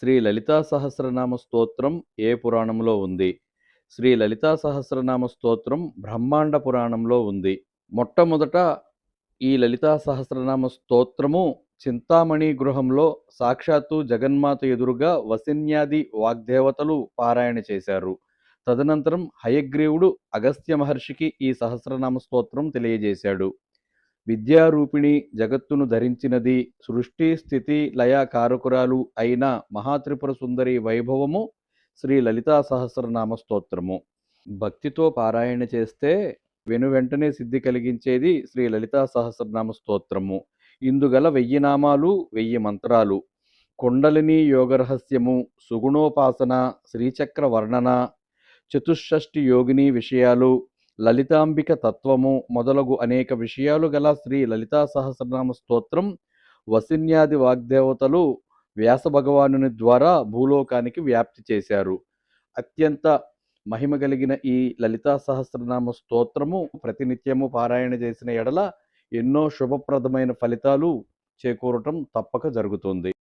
శ్రీ లలితా సహస్రనామ స్తోత్రం ఏ పురాణంలో ఉంది? శ్రీ లలితా సహస్రనామ స్తోత్రం బ్రహ్మాండ పురాణంలో ఉంది. మొట్టమొదట ఈ లలితా సహస్రనామ స్తోత్రము చింతామణి గృహంలో సాక్షాత్తు జగన్మాత ఎదురుగా వసిన్యాది వాగ్దేవతలు పారాయణ చేశారు. తదనంతరం హయగ్రీవుడు అగస్త్య మహర్షికి ఈ సహస్రనామ స్తోత్రం తెలియజేశాడు. విద్యారూపిణి జగత్తును ధరించినది, సృష్టి స్థితి లయ కారకురాలు అయిన మహాత్రిపుర సుందరి వైభవము శ్రీ లలితా సహస్రనామ స్తోత్రము. భక్తితో పారాయణ చేస్తే వెనువెంటనే సిద్ధి కలిగించేది శ్రీ లలితా సహస్రనామ స్తోత్రము. ఇందుగల 1000 నామాలు, 1000 మంత్రాలు. కుండలిని యోగరహస్యము, సుగుణోపాసన, శ్రీచక్ర వర్ణన, చతుషష్ఠి యోగిని విషయాలు, లలితాంబిక తత్వము మొదలగు అనేక విషయాలు గల శ్రీ లలితా సహస్రనామ స్తోత్రం వసిన్యాది వాగ్దేవతలు వ్యాస భగవానుని ద్వారా భూలోకానికి వ్యాప్తి చేశారు. అత్యంత మహిమ కలిగిన ఈ లలితా సహస్రనామ స్తోత్రము ప్రతినిత్యము పారాయణ చేసిన ఎడల ఎన్నో శుభప్రదమైన ఫలితాలు చేకూరటం తప్పక జరుగుతుంది.